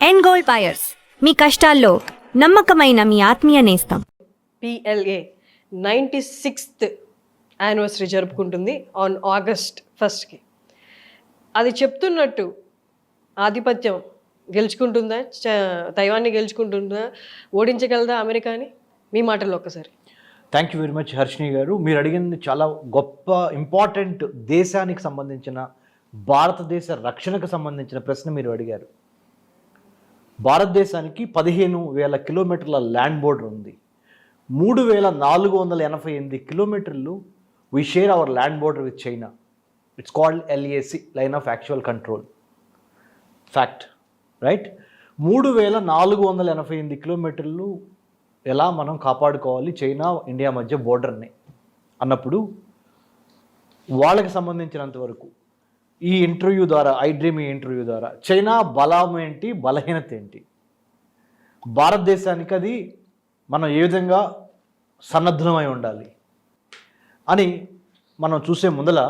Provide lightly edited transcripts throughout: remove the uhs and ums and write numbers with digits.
End gold buyers, మీ కష్టాల్లో నమ్మకమైన మీ ఆత్మీయ నేస్తం. PLA 96th యానివర్సరీ జరుపుకుంటుంది ఆన్ ఆగస్ట్ 1st. అది చెప్తున్నట్టు ఆధిపత్యం గెలుచుకుంటుందా, తైవాన్ని గెలుచుకుంటుందా, ఓడించగలదా అమెరికాని? మీ మాటల్లో ఒక్కసారి. Thank you very much Harshini గారు. మీరు అడిగింది చాలా గొప్ప ఇంపార్టెంట్ దేశానికి సంబంధించిన, భారతదేశ రక్షణకు సంబంధించిన ప్రశ్న మీరు అడిగారు. భారతదేశానికి 15,000 కిలోమీటర్ల ల్యాండ్ బోర్డర్ ఉంది. 3,488 కిలోమీటర్లు we share our land border with China. It's called LAC, line of actual control. Fact, right? 3,488 కిలోమీటర్లు ఎలా మనం కాపాడుకోవాలి చైనా ఇండియా మధ్య బోర్డర్ని అన్నప్పుడు, వాళ్ళకి సంబంధించినంత వరకు ఈ ఇంటర్వ్యూ ద్వారా, ఐ డ్రీమ్ ఇంటర్వ్యూ ద్వారా చైనా బలం ఏంటి, బలహీనత ఏంటి, భారతదేశానికి అది మనం ఏ విధంగా సన్నద్ధమై ఉండాలి అని మనం చూసే ముందల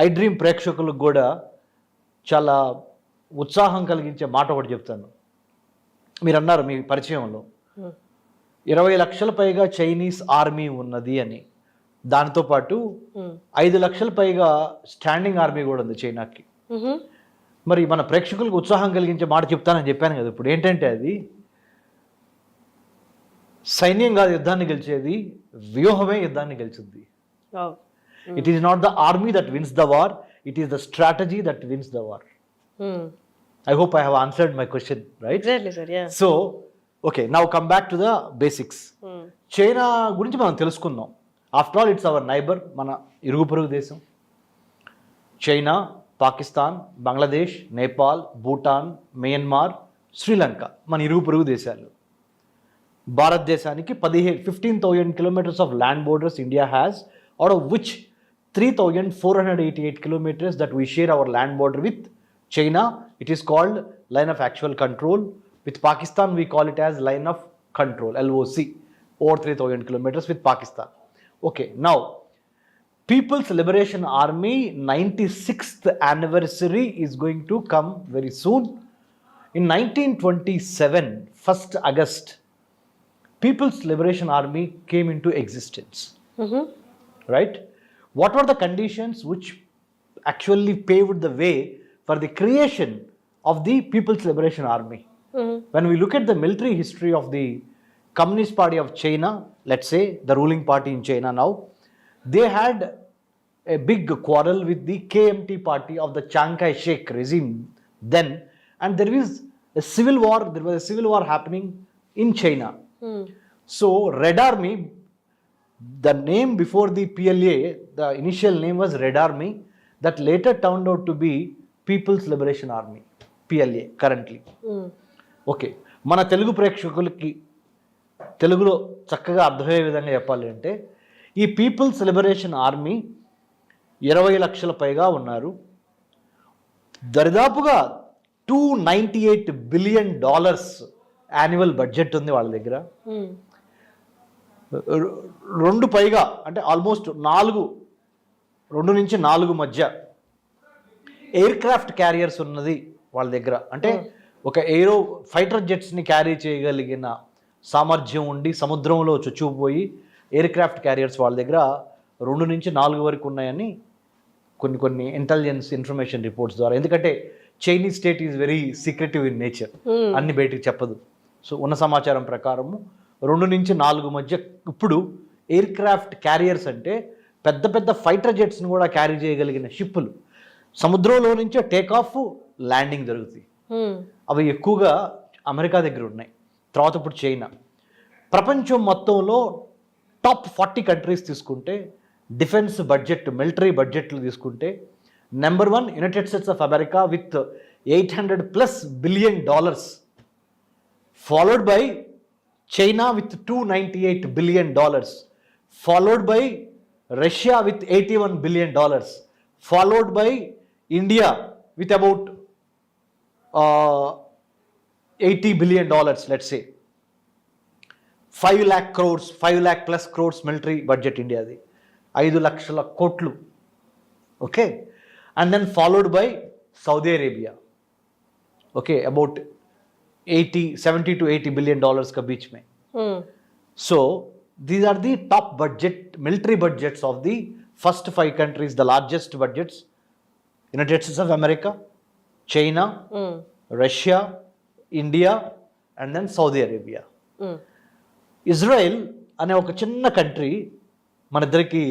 ఐ డ్రీమ్ ప్రేక్షకులకు కూడా చాలా ఉత్సాహం కలిగించే మాట ఒకటి చెప్తాను. మీరు అన్నారు మీ పరిచయంలో 20 లక్షల పైగా చైనీస్ ఆర్మీ ఉన్నది అని. దాంతోపాటు 5 లక్షల పైగా స్టాండింగ్ ఆర్మీ కూడా ఉంది చైనాకి. మరి మన ప్రేక్షకులకు ఉత్సాహం కలిగించే మాట చెప్తానని చెప్పాను కదా. ఇప్పుడు ఏంటంటే అది సైన్యం కాదు యుద్ధాన్ని గెలిచేది, వ్యూహమే యుద్ధాన్ని గెలిచింది. It is not the army that wins the war, it is the strategy that wins the war. I hope I have answered my question, right? So okay, now come back to the basics. China గురించి మనం తెలుసుకుందాం. After all it's our neighbour, మన ఇరుగు పొరుగు దేశం. China, Pakistan, Bangladesh, Nepal, Bhutan, Myanmar, Sri Lanka మన ఇరుగు పొరుగు దేశాలు. భారతదేశానికి 15,000 kilometres of land borders India has, out of which 3,488 kilometers that we share our land border with China. It is called line of actual control. With Pakistan we call it as line of control, LOC, over 3,000 kilometers with Pakistan. Okay, now People's Liberation Army 96th anniversary is going to come very soon. In 1927, 1st August, People's Liberation Army came into existence. Right? What were the conditions which actually paved the way for the creation of the People's Liberation Army? When we look at the military history of the Communist Party of China, let's say the ruling party in China now, they had a big quarrel with the KMT party of the Chiang Kai-shek regime then, and there was a civil war happening in China. So Red Army, the name before the PLA, the initial name was Red Army, that later turned out to be People's Liberation Army, PLA currently. Okay, మన తెలుగు ప్రేక్షకులకి తెలుగులో చక్కగా అర్థమయ్యే విధంగా చెప్పాలి అంటే, ఈ peoples liberation army 20 లక్షల పైగా ఉన్నారు. దరిదాపుగా $298 billion యాన్యువల్ బడ్జెట్ ఉంది వాళ్ళ దగ్గర. 2 పైగా అంటే ఆల్మోస్ట్ 2 నుంచి 4 మధ్య ఎయిర్ క్రాఫ్ట్ క్యారియర్స్ ఉన్నది వాళ్ళ దగ్గర. అంటే ఒక ఏరో ఫైటర్ జెట్స్ని క్యారీ చేయగలిగిన సామర్థ్యం ఉండి సముద్రంలో చొచ్చుకుపోయి ఎయిర్ క్రాఫ్ట్ క్యారియర్స్ వాళ్ళ దగ్గర 2 నుంచి 4 వరకు ఉన్నాయని కొన్ని ఇంటెలిజెన్స్ ఇన్ఫర్మేషన్ రిపోర్ట్స్ ద్వారా. ఎందుకంటే Chinese state is very secretive in nature, అన్ని బయటికి చెప్పదు. సో ఉన్న సమాచారం ప్రకారము 2 నుంచి 4 మధ్య. ఇప్పుడు ఎయిర్ క్రాఫ్ట్ క్యారియర్స్ అంటే పెద్ద పెద్ద ఫైటర్ జెట్స్ని కూడా క్యారీ చేయగలిగిన షిప్పులు సముద్రంలో నుంచే టేక్ ఆఫ్, ల్యాండింగ్ జరుగుతాయి. అవి ఎక్కువగా అమెరికా దగ్గర ఉన్నాయి. తర్వాత ఇప్పుడు చైనా. ప్రపంచం మొత్తంలో టాప్ 40 కంట్రీస్ తీసుకుంటే, డిఫెన్స్ బడ్జెట్, మిలిటరీ బడ్జెట్లు తీసుకుంటే, number 1 United states of America with $800+ billion, followed by China with $298 billion, followed by Russia with $81 billion, followed by India with about $80 billion, let's say. 5 lakh crores, 5 lakh plus crores military budget India's. 5 lakh kotlu. Okay. And then followed by Saudi Arabia. Okay, about 70 to 80 billion dollars का बीच में. So these are the top budget military budgets of the first 5 countries, the largest budgets: United States of America, China, Russia, India, and then Saudi Arabia. Israel అనే ఒక చిన్న country మన ఇద్దరికి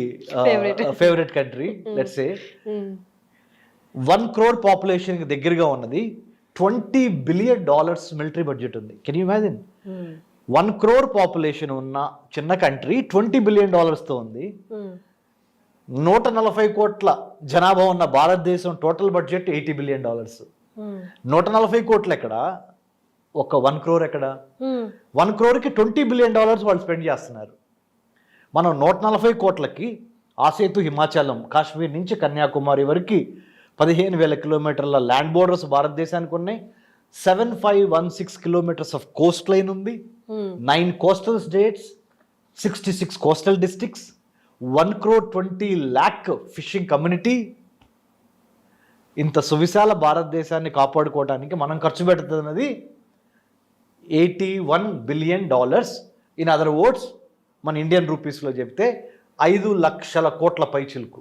favourite country, let's say 1 crore పాపులేషన్కి దగ్గరగా ఉన్నది. $20 billion military budget ఉంది. Can you imagine? 1 crore population ఉన్న చిన్న కంట్రీ $20 billion తో ఉంది. 140 కోట్ల జనాభా ఉన్న భారతదేశం టోటల్ బడ్జెట్ $80 billion. 140 కోట్లు ఎక్కడ, ఒక 1 crore ఎక్కడ? 1 crore-కి $20 billion వాళ్ళు స్పెండ్ చేస్తున్నారు. మనం 140 కోట్లకి ఆసేతు హిమాచలం, కాశ్మీర్ నుంచి కన్యాకుమారి వరకు 15,000 కిలోమీటర్ల ల్యాండ్ బోర్డర్స్ భారతదేశానికి ఉన్నాయి. 7516 కిలోమీటర్స్ ఆఫ్ కోస్ట్ లైన్ ఉంది. 9 coastal states, 66 coastal districts, 1 crore 20 lakh fishing community. ఇంత సువిశాల భారతదేశాన్ని కాపాడుకోవడానికి మనం ఖర్చు పెడుతున్నది $81 billion. ఇన్ అదర్ వర్డ్స్, మన ఇండియన్ రూపీస్లో చెప్తే 5 లక్షల కోట్ల పైచిలుకు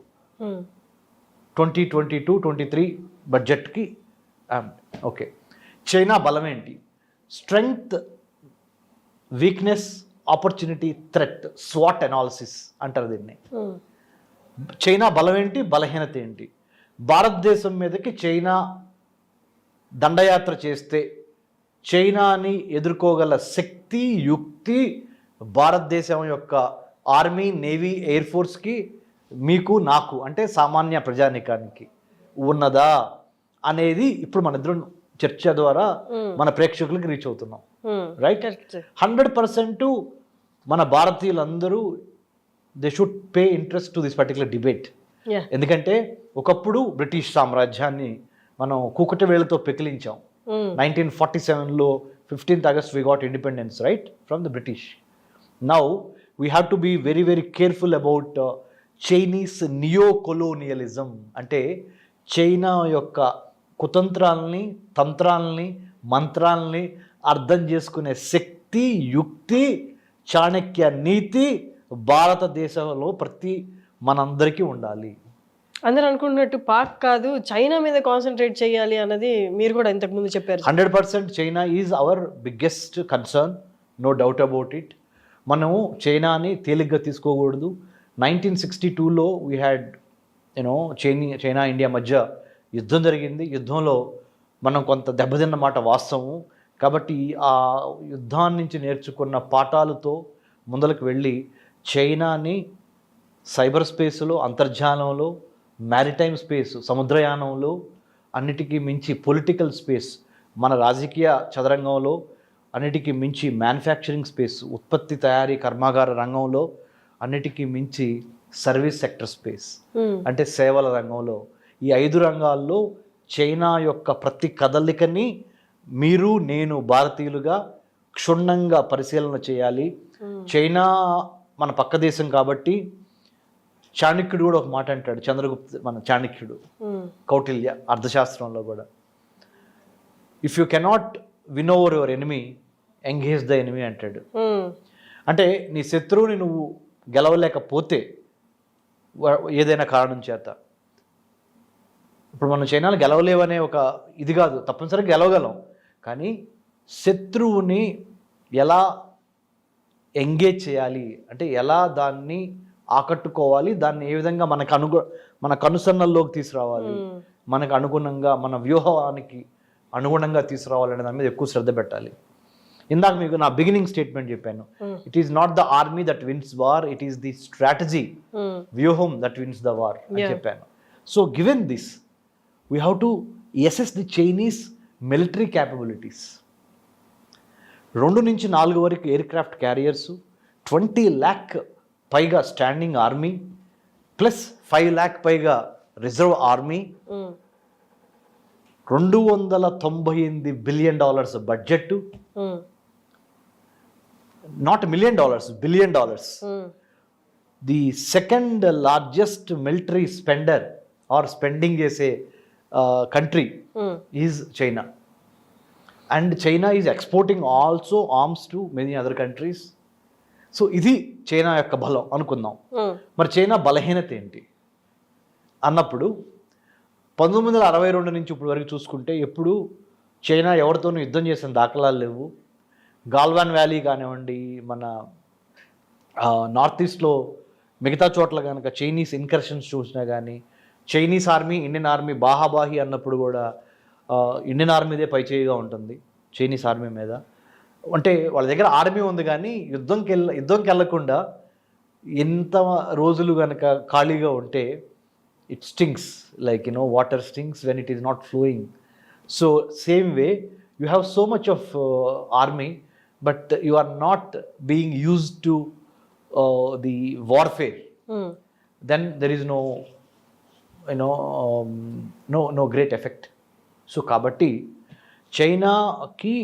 2022-23 బడ్జెట్కి. ఓకే, చైనా బలం ఏంటి? Strength, weakness, opportunity, threat, swat analysis అంటారు దీన్ని. చైనా బలం ఏంటి, బలహీనత ఏంటి? భారతదేశం మీదకి చైనా దండయాత్ర చేస్తే చైనాని ఎదుర్కోగల శక్తి, యుక్తి భారతదేశం యొక్క ఆర్మీ, నేవీ, ఎయిర్ ఫోర్స్కి, మీకు, నాకు అంటే సామాన్య ప్రజానికానికి ఉన్నదా అనేది ఇప్పుడు మన ఇద్దరు చర్చ ద్వారా మన ప్రేక్షకులకి రీచ్ అవుతున్నాం. రైట్? 100% మన భారతీయులందరూ they should pay interest to this particular debate. ఎందుకంటే ఒకప్పుడు బ్రిటిష్ సామ్రాజ్యాన్ని మనం కూకటి వేళతో పెకిలించాం. 1947లో 15th August we got independence, right, from the British. Now we have to be very, very careful about Chinese neo-colonialism. అంటే China యొక్క కుతంత్రాలని, తంత్రాలని, మంత్రాలని అర్థం చేసుకునే శక్తి, యుక్తి, చాణక్య నీతి భారతదేశంలో ప్రతి మనందరికీ ఉండాలి. అందరూ అనుకుంటున్నట్టు పాక్ కాదు, చైనా మీద కాన్సన్ట్రేట్ చేయాలి అన్నది మీరు కూడా ఇంతకుముందు చెప్పారు. 100% China is our biggest concern, no doubt about it. మనము చైనాని తేలిగ్గా తీసుకోకూడదు. 1962లో వీ హ్యాడ్ చైనా ఇండియా మధ్య యుద్ధం జరిగింది. యుద్ధంలో మనం కొంత దెబ్బతిన్న మాట వాస్తవం. కాబట్టి ఆ యుద్ధాన్ని నుంచి నేర్చుకున్న పాఠాలతో ముందలకు వెళ్ళి చైనాని సైబర్ స్పేస్లో, అంతర్జాలంలో, మ్యారిటైమ్ స్పేస్, సముద్రయానంలో, అన్నిటికీ మించి పొలిటికల్ స్పేస్, మన రాజకీయ చదరంగంలో, అన్నిటికీ మించి మ్యానుఫ్యాక్చరింగ్ స్పేస్, ఉత్పత్తి తయారీ కర్మాగార రంగంలో, అన్నిటికీ మించి సర్వీస్ సెక్టర్ స్పేస్ అంటే సేవల రంగంలో, ఈ 5 రంగాల్లో చైనా యొక్క ప్రతి కదలికని మీరు, నేను భారతీయులుగా క్షుణ్ణంగా పరిశీలన చేయాలి. చైనా మన పక్క దేశం కాబట్టి చాణక్యుడు కూడా ఒక మాట అంటాడు, చంద్రగుప్త మన చాణక్యుడు, కౌటిల్య అర్థశాస్త్రంలో కూడా, if you cannot win over your enemy, engage the enemy అంటాడు. అంటే నీ శత్రువుని నువ్వు గెలవలేకపోతే ఏదైనా కారణం చేత, ఇప్పుడు మనం చైనాలో గెలవలేవనే ఒక ఇది కాదు, తప్పనిసరిగా గెలవగలం, కానీ శత్రువుని ఎలా ఎంగేజ్ చేయాలి అంటే ఎలా దాన్ని ఆకట్టుకోవాలి, దాన్ని ఏ విధంగా మన కనుసన్నల్లోకి తీసుకురావాలి, మనకు అనుగుణంగా, మన వ్యూహానికి అనుగుణంగా తీసుకురావాలనే దాని మీద ఎక్కువ శ్రద్ధ పెట్టాలి. ఇందాక మీకు నా బిగినింగ్ స్టేట్మెంట్ చెప్పాను, it is not the army that wins war, it is the strategy, వ్యూహం దట్ విన్స్ ద వార్ అని చెప్పాను. So given this we have to assess the Chinese military capabilities. 2 నుంచి 4 వరకు ఎయిర్ క్రాఫ్ట్ క్యారియర్స్, 20 lakh పైగా standing army, plus 5 lakh పైగా reserve army, $298 billion budget, not $1 million, $billion. The second largest military spender or spending చేసే country is China. And China is exporting also arms to many other countries. So ఇది China యొక్క బలం అనుకుందాం. మరి China బలహీనత ఏంటి అన్నప్పుడు 1962 నుంచి ఇప్పుడు వరకు చూసుకుంటే ఎప్పుడు చైనా ఎవరితోనూ యుద్ధం చేసిన దాఖలాలు లేవు. గాల్వాన్ వ్యాలీ కానివ్వండి, మన నార్త్ ఈస్ట్లో మిగతా చోట్ల కనుక చైనీస్ ఇన్కర్షన్స్ చూసినా కానీ, చైనీస్ ఆర్మీ ఇండియన్ ఆర్మీ బాహాబాహి అన్నప్పుడు కూడా ఇండియన్ ఆర్మీదే పైచేయిగా ఉంటుంది చైనీస్ ఆర్మీ మీద. అంటే వాళ్ళ దగ్గర ఆర్మీ ఉంది కానీ యుద్ధంకి వెళ్ళకుండా ఎంత రోజులు కనుక ఖాళీగా ఉంటే it stings, like water stings when it is not flowing. So same way you have so much of army but you are not being used to the warfare, then there is no great effect. So కాబట్టి చైనాకి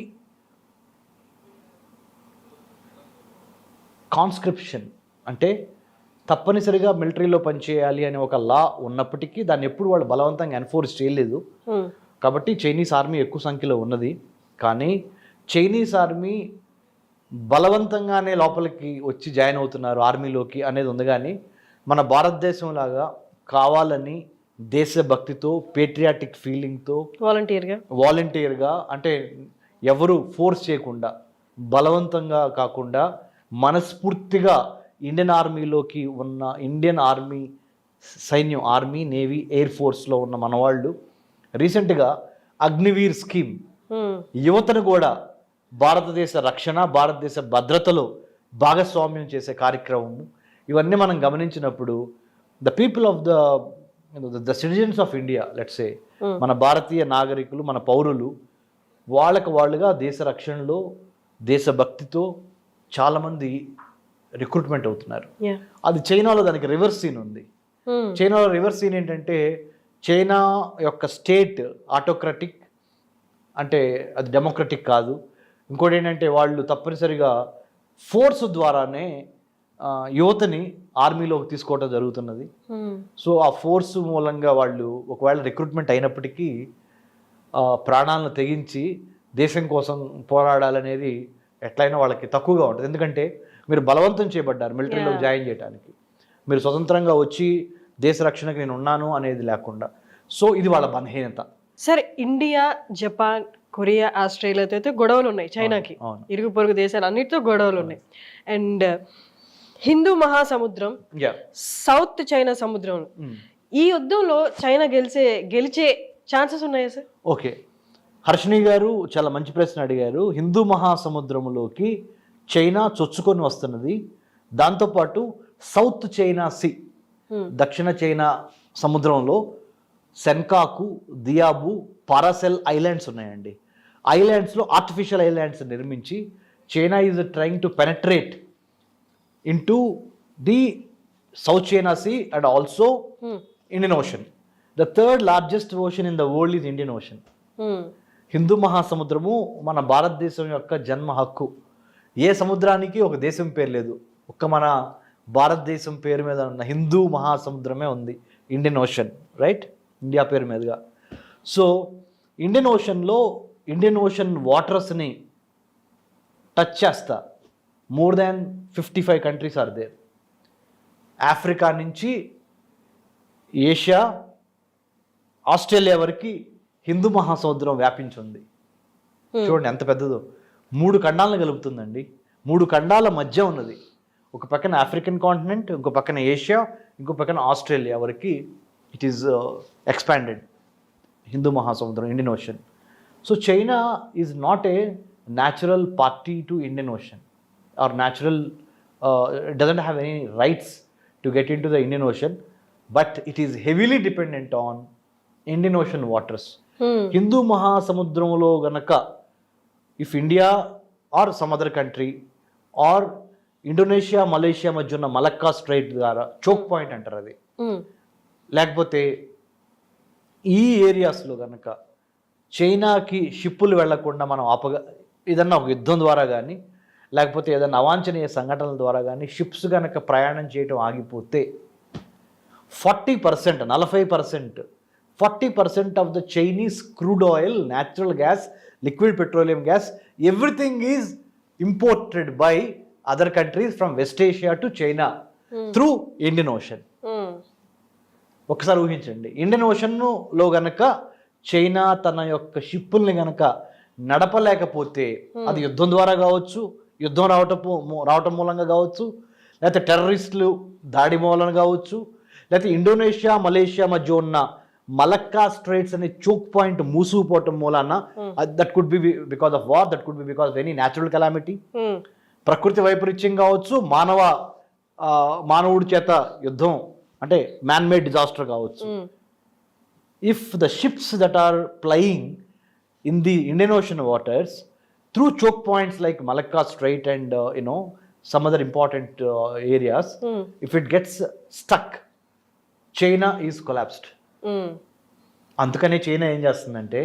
కాన్స్క్రిప్షన్ అంటే తప్పనిసరిగా మిలిటరీలో పనిచేయాలి అనే ఒక లా ఉన్నప్పటికీ దాన్ని ఎప్పుడు వాళ్ళు బలవంతంగా ఎన్ఫోర్స్ చేయలేదు. కాబట్టి చైనీస్ ఆర్మీ ఎక్కువ సంఖ్యలో ఉన్నది. కానీ చైనీస్ ఆర్మీ బలవంతంగానే లోపలికి వచ్చి జాయిన్ అవుతున్నారు ఆర్మీలోకి అనేది ఉంది. కానీ మన భారతదేశం లాగా కావాలని దేశభక్తితో, పేట్రియాటిక్ ఫీలింగ్తో, వాలంటీర్గా అంటే ఎవరు ఫోర్స్ చేయకుండా, బలవంతంగా కాకుండా మనస్ఫూర్తిగా ఇండియన్ ఆర్మీలోకి ఉన్న ఇండియన్ ఆర్మీ సైన్యం, ఆర్మీ, నేవీ, ఎయిర్ ఫోర్స్లో ఉన్న మనవాళ్ళు రీసెంట్గా అగ్నివీర్ స్కీమ్ యువతను కూడా భారతదేశ రక్షణ, భారతదేశ భద్రతలో భాగస్వామ్యం చేసే కార్యక్రమము, ఇవన్నీ మనం గమనించినప్పుడు the people of the citizens of India, let's say మన భారతీయ నాగరికులు, మన పౌరులు వాళ్ళుగా దేశ రక్షణలో, దేశభక్తితో చాలామంది రిక్రూట్మెంట్ అవుతున్నారు. అది చైనాలో దానికి రివర్స్ సీన్ ఉంది. చైనాలో రివర్స్ సీన్ ఏంటంటే చైనా యొక్క స్టేట్ ఆటోక్రటిక్, అంటే అది డెమోక్రటిక్ కాదు. ఇంకోటి ఏంటంటే వాళ్ళు తప్పనిసరిగా ఫోర్స్ ద్వారానే యువతని ఆర్మీలోకి తీసుకోవడం జరుగుతున్నది. సో ఆ ఫోర్స్ మూలంగా వాళ్ళు ఒకవేళ రిక్రూట్మెంట్ అయినప్పటికీ ప్రాణాలను తెగించి దేశం కోసం పోరాడాలనేది ఎట్లయినా వాళ్ళకి తక్కువగా ఉంటుంది. ఎందుకంటే మీరు బలవంతం చేయబడ్డారు మిలిటరీలో జాయిన్ చేయడానికి, మీరు స్వతంత్రంగా వచ్చి దేశ రక్షణకి నేను ఉన్నాను అనేది లేకుండా. సో ఇది వాళ్ళ బలహీనత. సరే, ఇండియా, జపాన్, కొరియా, ఆస్ట్రేలియాతో అయితే గొడవలు ఉన్నాయి చైనాకి, ఇరుగు పొరుగు దేశాలు అన్నిటితో గొడవలు ఉన్నాయి. అండ్ హిందూ మహాసముద్రం, సౌత్ చైనా సముద్రం, ఈ యుద్ధంలో చైనా గెలిచే ఛాన్సెస్ ఉన్నాయా సార్? ఓకే, హర్షిని గారు చాలా మంచి ప్రశ్న అడిగారు. హిందూ మహాసముద్రంలోకి చైనా చొచ్చుకొని వస్తున్నది. దాంతోపాటు సౌత్ చైనా సీ, దక్షిణ చైనా సముద్రంలో సెన్కాకు, దియాబు, పారాసెల్ ఐలాండ్స్ ఉన్నాయండి. ఐలాండ్స్లో ఆర్టిఫిషియల్ ఐలాండ్స్ నిర్మించి China is trying to penetrate into the South China Sea and also Indian Ocean. The third largest ocean in the world is Indian Ocean. హిందూ మహాసముద్రము మన భారతదేశం యొక్క జన్మ హక్కు. ఏ సముద్రానికి ఒక దేశం పేరు లేదు, ఒక్క మన భారతదేశం పేరు మీద ఉన్న హిందూ మహాసముద్రమే ఉంది, ఇండియన్ ఓషన్, రైట్, ఇండియా పేరు మీదుగా. సో ఇండియన్ ఓషన్ వాటర్స్ని టచ్ చేస్తా more than 55 countries are there. Africa నుంచి ఏషియా, ఆస్ట్రేలియా వరకు హిందూ మహాసముద్రం వ్యాపించింది. చూడండి ఎంత పెద్దదో, 3 ఖండాలను కలుపుతుందండి. 3 ఖండాల మధ్య ఉన్నది. ఒక పక్కన ఆఫ్రికన్ కాంటినెంట్, ఇంకో పక్కన ఏషియా, ఇంకో పక్కన ఆస్ట్రేలియా వరకు ఇట్ ఈస్ ఎక్స్పాండెడ్ హిందూ మహాసముద్రం, Indian ocean. So China is not a natural party to Indian ocean or natural doesn't have any rights to get into the Indian Ocean, but it is heavily dependent on Indian Ocean waters. Hindu మహాసముద్రంలో గనక if India or some other country or Indonesia, Malaysia మధ్య ఉన్న Malacca straight ద్వారా choke point అంటారు అది, లేకపోతే ఈ ఏరియాస్లో కనుక చైనాకి షిప్పులు వెళ్లకుండా మనం ఏదన్నా ఒక యుద్ధం ద్వారా కానీ లేకపోతే ఏదైనా అవాంఛనీయ సంఘటనల ద్వారా కానీ షిప్స్ కనుక ప్రయాణం చేయడం ఆగిపోతే 40% of the Chinese crude oil, natural gas liquid petroleum gas, everything is imported by other countries from West Asia to China through Indian Ocean. ఒకసారి ఊహించండి, ఇండియన్ ఓషన్లో గనక చైనా తన యొక్క షిప్పుల్ని గనక నడపలేకపోతే అది యుద్ధం ద్వారా కావచ్చు, యుద్ధం రావటం మూలంగా కావచ్చు, లేకపోతే టెర్రరిస్టులు దాడి మూలన కావచ్చు, లేకపోతే ఇండోనేషియా మలేషియా మధ్య ఉన్న మలక్కా స్ట్రైట్స్ అనే చోక్ పాయింట్ మూసుకుపోవటం మూలాన, that could be because of war, that could be because of any natural calamity, ప్రకృతి వైపరీత్యం కావచ్చు, మానవుడి చేత యుద్ధం అంటే మ్యాన్ మేడ్ డిజాస్టర్ కావచ్చు. If the ships that are plying in the Indian Ocean waters through choke points like Malacca Strait and some other important areas, if it gets stuck, China is collapsed. అందుకనే China ఏం చేస్తుందంటే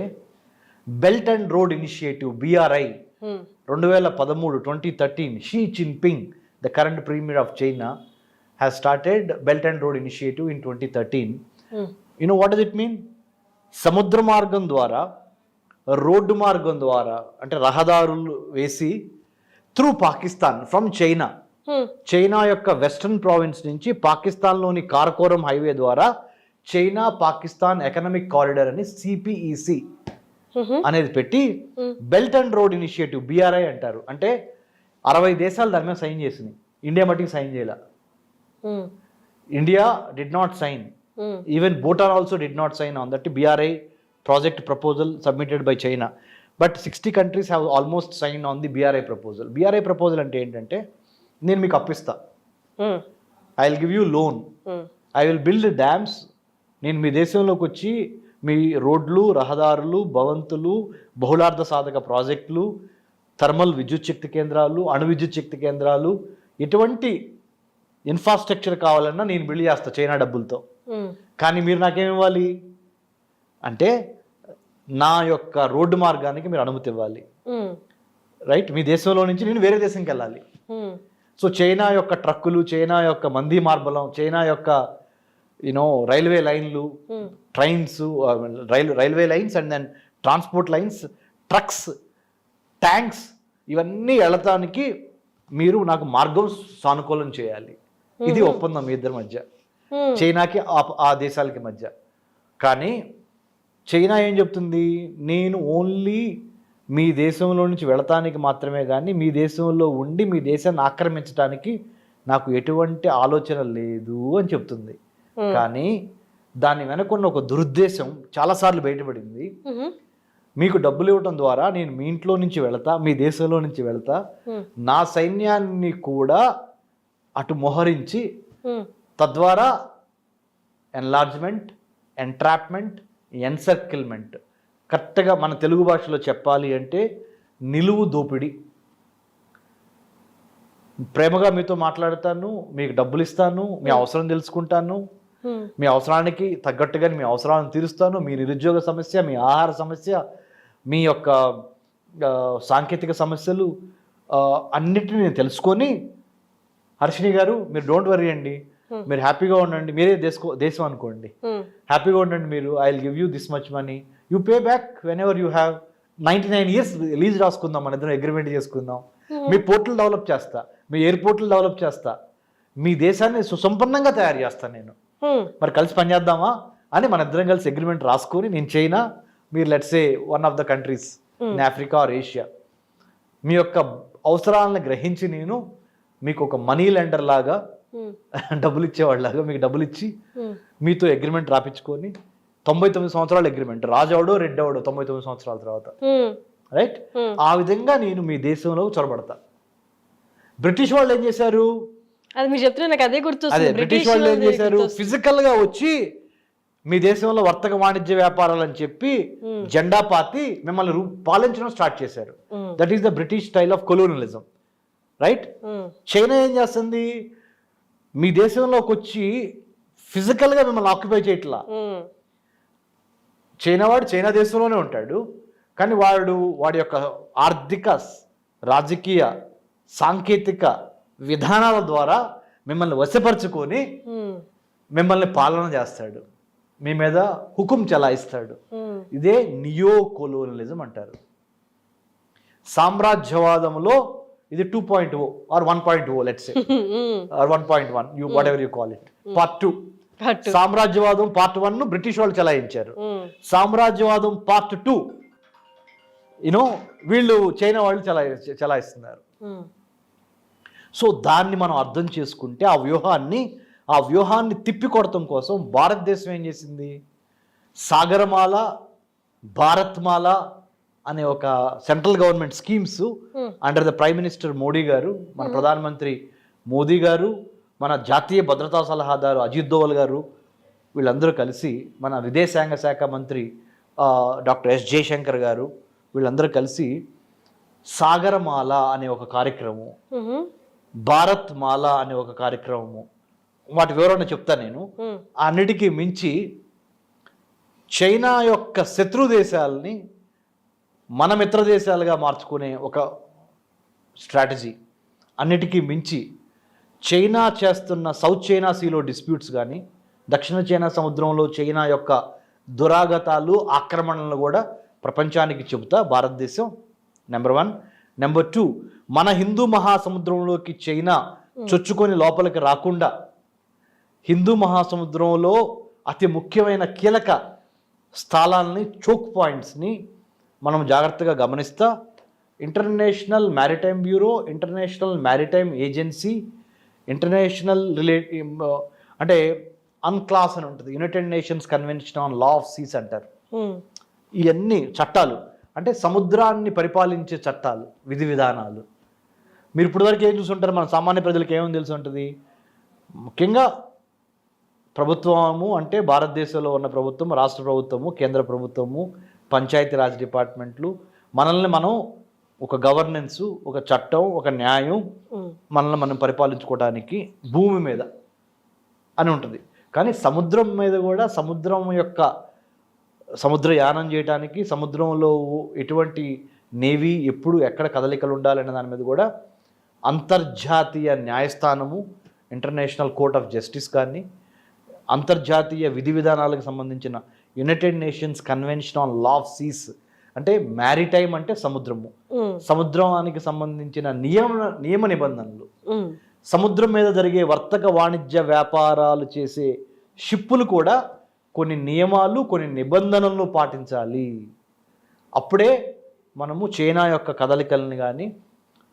belt and road initiative BRI 2013 Xi Jinping the current premier of China has started Belt and Road Initiative in 2013. You know what does it mean? సముద్ర మార్గం ద్వారా, road మార్గం ద్వారా, అంటే రహదారులు వేసి through Pakistan from China, China యొక్క వెస్టర్న్ ప్రావిన్స్ నుంచి పాకిస్తాన్లోని కారకోరం హైవే ద్వారా చైనా పాకిస్తాన్ ఎకనామిక్ కారిడార్ అని CPEC అనేది పెట్టి belt and road initiative BRI అంటారు. అంటే 60 దేశాలు దాని మీద సైన్ చేసినాయి, ఇండియా మట్టికి సైన్ చేయాల. India did not sign. Even Bhutan also did not sign on that BRI project proposal submitted by China. But 60 countries have almost signed on the BRI proposal. BRI proposal అంటే ఏంటంటే, నేను మీకు అప్పిస్తా, I will give you loan, I will build dams, నేను మీ దేశంలోకి వచ్చి మీ రోడ్లు, రహదారులు, భవంతులు, బహుళార్థ సాధక ప్రాజెక్టులు, థర్మల్ విద్యుత్ శక్తి కేంద్రాలు, అణు విద్యుత్ శక్తి కేంద్రాలు, ఎటువంటి ఇన్ఫ్రాస్ట్రక్చర్ కావాలన్నా నేను బిల్డ్ చేస్తా చైనా డబ్బులతో. కానీ మీరు నాకేమి ఇవ్వాలి అంటే, నా యొక్క రోడ్డు మార్గానికి మీరు అనుమతి ఇవ్వాలి, రైట్? మీ దేశంలో నుంచి నేను వేరే దేశంకి వెళ్ళాలి. సో చైనా యొక్క ట్రక్కులు, చైనా యొక్క మందీ మార్బలం, చైనా యొక్క రైల్వే లైన్లు, trains, railway lines and then transport lines, trucks, tanks, ఇవన్నీ వెళ్ళటానికి మీరు నాకు మార్గం సానుకూలం చేయాలి. ఇది ఒప్పందం మీ ఇద్దరి మధ్య, చైనాకి ఆ దేశాలకి మధ్య. కానీ చైనా ఏం చెప్తుంది, నేను ఓన్లీ మీ దేశంలో నుంచి వెళతానికి మాత్రమే కానీ మీ దేశంలో ఉండి మీ దేశాన్ని ఆక్రమించడానికి నాకు ఎటువంటి ఆలోచన లేదు అని చెప్తుంది. కానీ దాని వెనకున్న ఒక దురుద్దేశం చాలాసార్లు బయటపడింది. మీకు డబ్బులు ఇవ్వటం ద్వారా నేను మీ ఇంట్లో నుంచి వెళతా, మీ దేశంలో నుంచి వెళతా, నా సైన్యాన్ని కూడా అటు మోహరించి తద్వారా ఎన్లార్జ్మెంట్, ఎంట్రాప్మెంట్, ఎన్సర్కిల్మెంట్, కరెక్ట్గా మన తెలుగు భాషలో చెప్పాలి అంటే నిలువు దోపిడీ. ప్రేమగా మీతో మాట్లాడతాను, మీకు డబ్బులు ఇస్తాను, మీ అవసరం తెలుసుకుంటాను, మీ అవసరానికి తగ్గట్టుగా మీ అవసరాలను తీరుస్తాను, మీ నిరుద్యోగ సమస్య, మీ ఆహార సమస్య, మీ యొక్క సాంకేతిక సమస్యలు అన్నిటిని నేను తెలుసుకొని, హర్షిని గారు మీరు డోంట్ వరీ అండి, మీరు హ్యాపీగా ఉండండి, మీరే దేశం అనుకోండి, హ్యాపీగా ఉండండి మీరు, I will give you this much money, you pay back whenever you have 99 years lease రాసుకుందాం, మన ఇద్దరం అగ్రిమెంట్ చేసుకుందాం, మీ పోర్టల్ డెవలప్ చేస్తా, మీ ఎయిర్పోర్ట్లు డెవలప్ చేస్తా, మీ దేశాన్ని సుసంపన్నంగా తయారు చేస్తాను నేను, మరి కలిసి పనిచేద్దామా అని మన ఇద్దరం కలిసి అగ్రిమెంట్ రాసుకొని, నేను చైనా, మీరు let's say one of the countries in Africa or Asia, మీ యొక్క అవసరాలను గ్రహించి నేను మీకు ఒక మనీ లెండర్ లాగా, డబ్బులు ఇచ్చేవాళ్ళలాగా మీకు డబ్బులు ఇచ్చి మీతో అగ్రిమెంట్ రాపించుకొని 99 సంవత్సరాల అగ్రిమెంట్, రాజావుడో రెడ్డవుడో 99 సంవత్సరాల తర్వాత, రైట్? ఆ విధంగా నేను మీ దేశంలో చొరబడతా. బ్రిటిష్ వాళ్ళు ఏం చేశారు, అది మీరు చెప్తున్నా నాకు అదే గుర్తొస్తుంది. బ్రిటిష్ వాళ్ళు ఏం చేశారు, ఫిజికల్ గా వచ్చి మీ దేశంలో వర్తక వాణిజ్య వ్యాపారాలు అని చెప్పి జెండా పాతి మిమ్మల్ని పాలించడం స్టార్ట్ చేశారు. That is the British style of colonialism, right? China ఏం చేస్తుంది, మీ దేశంలోకి వచ్చి ఫిజికల్ గా మిమ్మల్ని ఆక్యుపై చేయట్లా. చైనా వాడు చైనా దేశంలోనే ఉంటాడు, కానీ వాడి యొక్క ఆర్థిక, రాజకీయ, సాంకేతిక విధానాల ద్వారా మిమ్మల్ని వశపరుచుకొని మిమ్మల్ని పాలన చేస్తాడు, మీ మీద హుకుం చలాయిస్తాడు. ఇదే నియో కొలోనియలిజం అంటారు. సామ్రాజ్యవాదంలో ఇది 2.0 or 1.0 let's say or 1.1 you whatever you call it part 2. సామ్రాజ్యవాదం పార్ట్ 1 బ్రిటిష్ వాళ్ళు చలాయించారు. సామ్రాజ్యవాదం పార్ట్ 2 వీళ్ళు చైనా వాళ్ళు చలాయిస్తున్నారు. సో దాన్ని మనం అర్థం చేసుకుంటే ఆ వ్యూహాన్ని తిప్పికొడటం కోసం భారతదేశం ఏం చేసింది, సాగరమాల, భారత్మాల అనే ఒక central government schemes under the prime minister Modi గారు, మన ప్రధానమంత్రి మోదీ గారు, మన జాతీయ భద్రతా సలహాదారు అజిత్ దోవల్ గారు, వీళ్ళందరూ కలిసి మన విదేశాంగ శాఖ మంత్రి డాక్టర్ ఎస్ జయశంకర్ గారు, వీళ్ళందరూ కలిసి సాగరమాల అనే ఒక కార్యక్రమం, భారత్ మాల అనే ఒక కార్యక్రమము, వాటి వివరణ చెప్తా నేను. అన్నిటికీ మించి చైనా యొక్క శత్రు దేశాలని మన మిత్ర దేశాలుగా మార్చుకునే ఒక స్ట్రాటజీ, అన్నిటికీ మించి చైనా చేస్తున్న సౌత్ చైనా సీలో డిస్ప్యూట్స్ కానీ, దక్షిణ చైనా సముద్రంలో చైనా యొక్క దురాగతాలు, ఆక్రమణలు కూడా ప్రపంచానికి చెబుతా భారతదేశం నెంబర్ 1. నెంబర్ 2, మన హిందూ మహాసముద్రంలోకి చైనా చొచ్చుకొని లోపలికి రాకుండా హిందూ మహాసముద్రంలో అతి ముఖ్యమైన కీలక స్థలాల్ని, చోక్ పాయింట్స్ని మనం జాగ్రత్తగా గమనిస్తా International Maritime Bureau, International Maritime Agency, international అంటే అన్క్లాస్ అని ఉంటుంది, United Nations convention on law of Seas అంటారు. ఇవన్నీ చట్టాలు అంటే సముద్రాన్ని పరిపాలించే చట్టాలు, విధి విధానాలు. మీరు ఇప్పటివరకు ఏం చూసుంటారు, మన సామాన్య ప్రజలకు ఏమని తెలిసి ఉంటుంది, ముఖ్యంగా ప్రభుత్వము అంటే భారతదేశంలో ఉన్న ప్రభుత్వం, రాష్ట్ర ప్రభుత్వము, కేంద్ర ప్రభుత్వము, పంచాయతీరాజ్ డిపార్ట్మెంట్లు, మనల్ని మనం ఒక గవర్నెన్స్, ఒక చట్టం, ఒక న్యాయం, మనల్ని మనం పరిపాలించుకోవడానికి భూమి మీద అని ఉంటుంది. కానీ సముద్రం మీద కూడా సముద్రయానం చేయడానికి, సముద్రంలో ఎటువంటి నేవీ ఎప్పుడు ఎక్కడ కదలికలు ఉండాలనే దాని మీద కూడా అంతర్జాతీయ న్యాయస్థానము, ఇంటర్నేషనల్ కోర్ట్ ఆఫ్ జస్టిస్ కానీ, అంతర్జాతీయ విధి విధానాలకు సంబంధించిన United Nations convention on law of seas అంటే మ్యారిటైమ్ అంటే సముద్రము, సముద్రానికి సంబంధించిన నియమ నిబంధనలు, సముద్రం మీద జరిగే వర్తక వాణిజ్య వ్యాపారాలు చేసే షిప్పులు కూడా కొన్ని నియమాలు, కొన్ని నిబంధనలను పాటించాలి. అప్పుడే మనము చైనా యొక్క కదలికల్ని కానీ,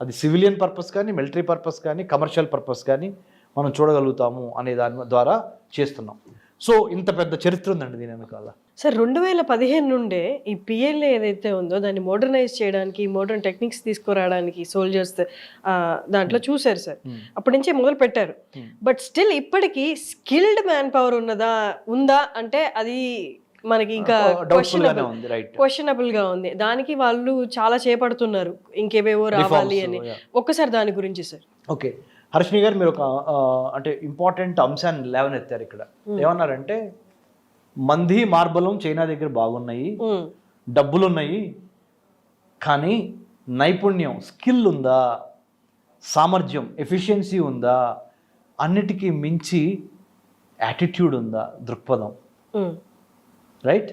అది సివిలియన్ పర్పస్ కానీ, మిలిటరీ పర్పస్ కానీ, కమర్షియల్ పర్పస్ కానీ మనం చూడగలుగుతాము అనే దాని ద్వారా చేస్తున్నాం. సో ఇంత పెద్ద చరిత్ర ఉందండి దీని వెనకాల. సార్ 2015 నుండే ఈ పిఎల్ఏ ఏదైతే ఉందో దాన్ని మోడర్నైజ్ చేయడానికి, మోడర్న్ టెక్నిక్స్ తీసుకురావడానికి సోల్జర్స్ దాంట్లో చూశారు సార్. అప్పటి నుంచే మొదలు పెట్టారు. బట్ స్టిల్ ఇప్పటికీ స్కిల్డ్ మ్యాన్ పవర్ ఉందా అంటే అది మనకి ఇంకా క్వశ్చనబుల్ గా ఉంది. దానికి వాళ్ళు చాలా చేపడుతున్నారు, ఇంకేవేవో రావాలి అని. ఒక్కసారి దాని గురించి సార్. ఓకే, హర్షిని గారు మీరు ఒక అంటే ఇంపార్టెంట్ అంశాన్ని లేవనెత్తారు ఇక్కడ. ఏమన్నారంటే మంది మార్బలం చైనా దగ్గర బాగున్నాయి, డబ్బులున్నాయి, కానీ నైపుణ్యం, స్కిల్ ఉందా, సామర్థ్యం, ఎఫిషియన్సీ ఉందా, అన్నిటికీ మించి యాటిట్యూడ్ ఉందా, దృక్పథం, రైట్?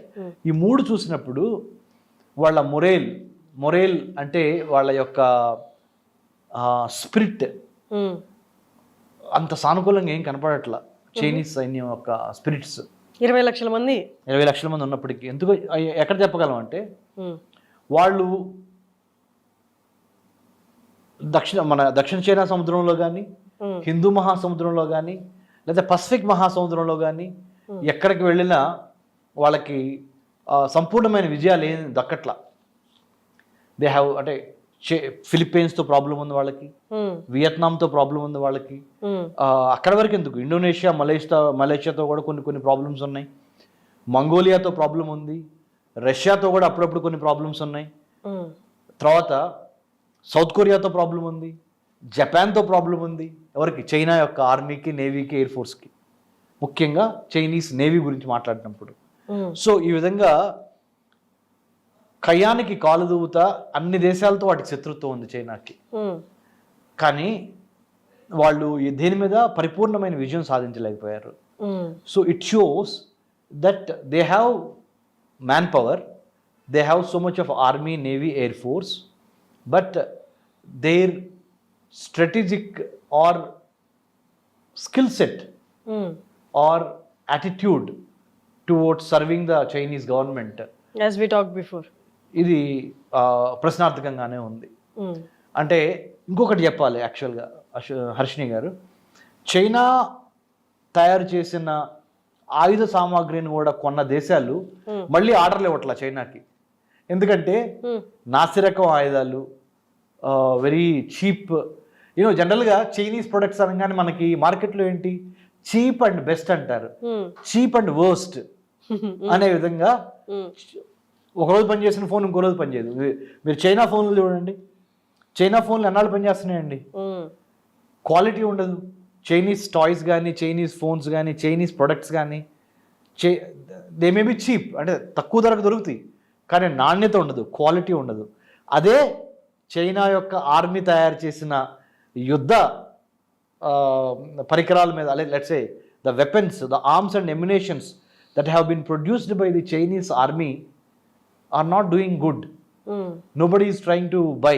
ఈ మూడు చూసినప్పుడు వాళ్ళ మొరేల్ అంటే వాళ్ళ యొక్క స్పిరిట్ అంత సానుకూలంగా ఏం కనపడట్లా. చైనీస్ సైన్యం యొక్క స్పిరిట్స్ 20 లక్షల మంది ఉన్నప్పటికీ ఎందుకు ఎక్కడ చెప్పగలం అంటే వాళ్ళు దక్షిణ చైనా సముద్రంలో కానీ, హిందూ మహాసముద్రంలో కానీ, లేదా పసిఫిక్ మహాసముద్రంలో కానీ ఎక్కడికి వెళ్ళినా వాళ్ళకి సంపూర్ణమైన విజయాలు ఏం దక్కట్లా. దే హ్యావ్ అంటే ఫిలిప్పీన్స్తో ప్రాబ్లం ఉంది వాళ్ళకి, వియత్నాంతో ప్రాబ్లం ఉంది వాళ్ళకి, అక్కడ వరకు ఎందుకు ఇండోనేషియా, మలేషియాతో కూడా కొన్ని ప్రాబ్లమ్స్ ఉన్నాయి, మంగోలియాతో ప్రాబ్లం ఉంది, రష్యాతో కూడా అప్పుడప్పుడు కొన్ని ప్రాబ్లమ్స్ ఉన్నాయి, తర్వాత సౌత్ కొరియాతో ప్రాబ్లం ఉంది, జపాన్తో ప్రాబ్లం ఉంది. ఎవరికి? చైనా యొక్క ఆర్మీకి, నేవీకి, ఎయిర్ ఫోర్స్కి, ముఖ్యంగా చైనీస్ నేవీ గురించి మాట్లాడినప్పుడు. సో ఈ విధంగా కయానికి కాలు దూవుతా అన్ని దేశాలతో వాటికి శత్రుత్వం ఉంది చైనాకి. కానీ వాళ్ళు దేని మీద పరిపూర్ణమైన విజయం సాధించలేకపోయారు. So it shows that they have manpower, they have so much of army, navy, air force, but their strategic or skill set or attitude towards serving the Chinese government as we talk before ఇది ప్రశ్నార్థకంగానే ఉంది. అంటే ఇంకొకటి చెప్పాలి యాక్చువల్గా హర్షిని గారు, China తయారు చేసిన ఆయుధ సామాగ్రిని కూడా కొన్న దేశాలు మళ్ళీ ఆర్డర్లు ఇవ్వట్లా చైనాకి. ఎందుకంటే నాసిరకం ఆయుధాలు, వెరీ చీప్. జనరల్గా చైనీస్ ప్రొడక్ట్స్ అనగానే మనకి మార్కెట్లో ఏంటి, చీప్ అండ్ బెస్ట్ అంటారు, చీప్ అండ్ వర్స్ట్ అనే విధంగా ఒకరోజు పనిచేసిన ఫోన్ ఇంకో రోజు పనిచేయదు. మీరు చైనా ఫోన్లు చూడండి, చైనా ఫోన్లు ఎన్నాళ్ళు పనిచేస్తున్నాయండి, క్వాలిటీ ఉండదు. చైనీస్ టాయ్స్ కానీ, చైనీస్ ఫోన్స్ కానీ, చైనీస్ ప్రొడక్ట్స్ కానీ దే మే బి చీప్, అంటే తక్కువ ధరకు దొరుకుతాయి, కానీ నాణ్యత ఉండదు, క్వాలిటీ ఉండదు. అదే చైనా యొక్క ఆర్మీ తయారు చేసిన యుద్ధ పరికరాల మీద, let's say the weapons, the arms and ammunitions that have been produced by the Chinese army are not doing good. Nobody is trying to buy.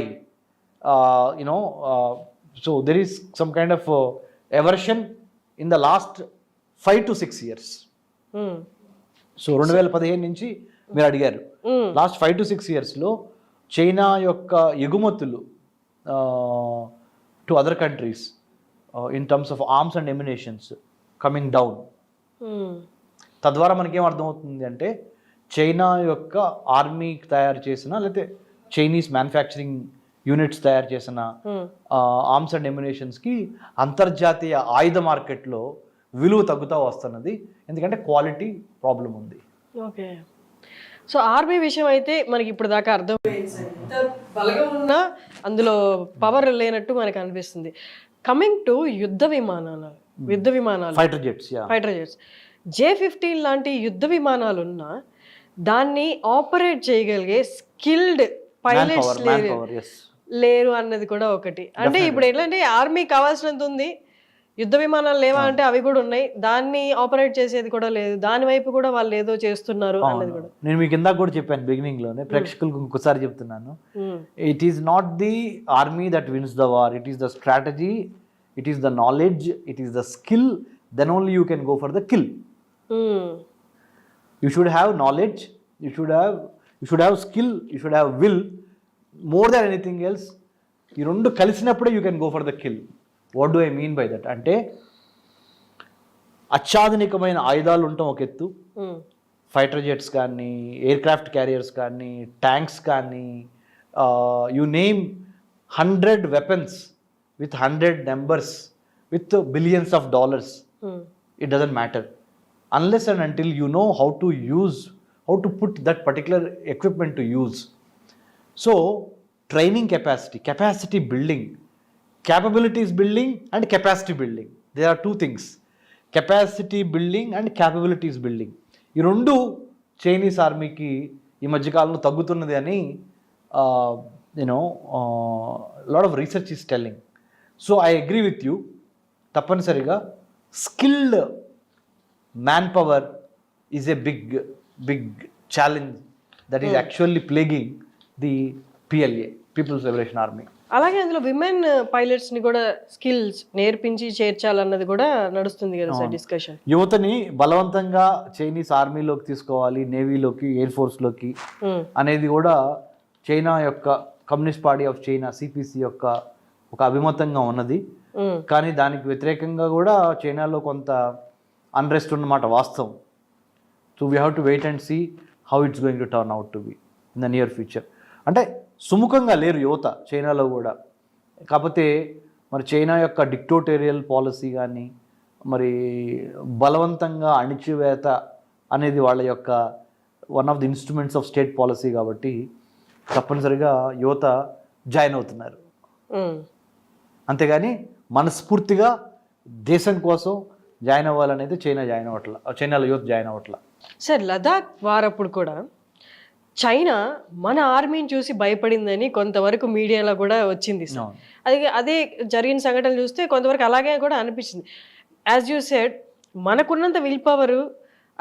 So there is some kind of aversion in the last 5 to 6 years. So 2015 నుంచి మీరు అడిగారు, last 5 to 6 yearsలో China యొక్క ఎగుమతులు to other countries in terms of arms and ammunitions coming down. తద్వారా మనకేం అర్థమవుతుంది అంటే China యొక్క ఆర్మీ తయారు చేసిన, లేకపోతే చైనీస్ మ్యానుఫ్యాక్చరింగ్ యూనిట్స్ తయారు చేసిన ఆర్మ్స్ అండ్ ఎమ్యునేషన్స్కి అంతర్జాతీయ ఆయుధ మార్కెట్లో విలువ తగ్గుతూ వస్తున్నది, ఎందుకంటే క్వాలిటీ ప్రాబ్లం ఉంది. ఓకే, సో ఆర్మీ విషయం అయితే మనకి ఇప్పుడు దాకా అర్థమైంది సార్, ఎంత బలంగా ఉన్నా అందులో పవర్ లేనట్టు మనకు అనిపిస్తుంది. కమింగ్ టు యుద్ధ విమానాలు, ఫైటర్ జెట్స్, J-15 లాంటి యుద్ధ విమానాలు ఉన్నా దాన్ని ఆపరేట్ చేయగలిగే స్కిల్డ్ పైలట్స్ లేరు అన్నది కూడా ఒకటి. అంటే ఇప్పుడు ఎట్లంటే ఆర్మీ కావాల్సినంత ఉంది, యుద్ధ విమానాలు లేవా అంటే అవి కూడా ఉన్నాయి, దాన్ని ఆపరేట్ చేసేది కూడా లేదు, దాని వైపు కూడా వాళ్ళు ఏదో చేస్తున్నారు అన్నది కూడా. నేను మీకు ఇందాక కూడా చెప్పాను బిగినింగ్ లోనే, ప్రేక్షకులకు ఇంకోసారి చెప్తున్నాను, it is not the army that wins the war, it is the strategy, it is the knowledge, it is the skill, then only you can go for the kill. You should have knowledge, you should have skill, you should have will. More than anything else, ఈ రెండు కలిసినప్పుడే you can go for the kill. What do I mean by that అంటే, అత్యాధునికమైన ఆయుధాలు ఉండటం ఒక ఎత్తు, fighter jets కానీ, ఎయిర్ క్రాఫ్ట్ క్యారియర్స్ కానీ, ట్యాంక్స్ కానీ, you name 100 weapons with 100 numbers with billions of dollars, it doesn't matter unless and until you know how to put that particular equipment to use. So training capacity building, capabilities building and capacity building, there are two things, capacity building and capabilities building. ఈ రెండు Chinese ఆర్మీకి ఈ మధ్యకాలంలో తగ్గుతున్నది అని lot of research is telling. So I agree with you, తప్పనిసరిగా skilled manpower is a big challenge that is actually plaguing the PLA, People's Liberation Army. అలాగే అందులో women pilots ని కూడా స్కిల్స్ నేర్పించి చేర్చాలన్నది కూడా నడుస్తుంది కదా సార్ డిస్కషన్. యువతని బలవంతంగా చైనీస్ ఆర్మీలోకి తీసుకోవాలి, నేవీలోకి, ఎయిర్ ఫోర్స్లోకి అనేది కూడా చైనా యొక్క communist Party of China CPC యొక్క ఒక అభిమతంగా ఉన్నది. కానీ దానికి వ్యతిరేకంగా కూడా చైనాలో కొంత అన్రెస్ట్ ఉన్నమాట వాస్తవం. So we have to wait and see how it's going to turn out to be in the near future. అంటే సుముఖంగా లేరు యువత చైనాలో కూడా. కాకపోతే మరి చైనా యొక్క డిక్టోటేరియల్ పాలసీ కానీ, మరి బలవంతంగా అణిచివేత అనేది వాళ్ళ యొక్క one of the instruments of state policy కాబట్టి తప్పనిసరిగా యువత జాయిన్ అవుతున్నారు. అంతేగాని మనస్ఫూర్తిగా దేశం కోసం జాయిన్ అవ్వాలనేది చైనాలో యూత్ జాయిన్ అవ్వట్లా. సార్ లదాఖ్ వారప్పుడు కూడా చైనా మన ఆర్మీని చూసి భయపడిందని కొంతవరకు మీడియాలో కూడా వచ్చింది సార్. అదే జరిగిన సంఘటనలు చూస్తే కొంతవరకు అలాగే కూడా అనిపించింది. యాజ్ యూ సెడ్, మనకున్నంత విల్ పవర్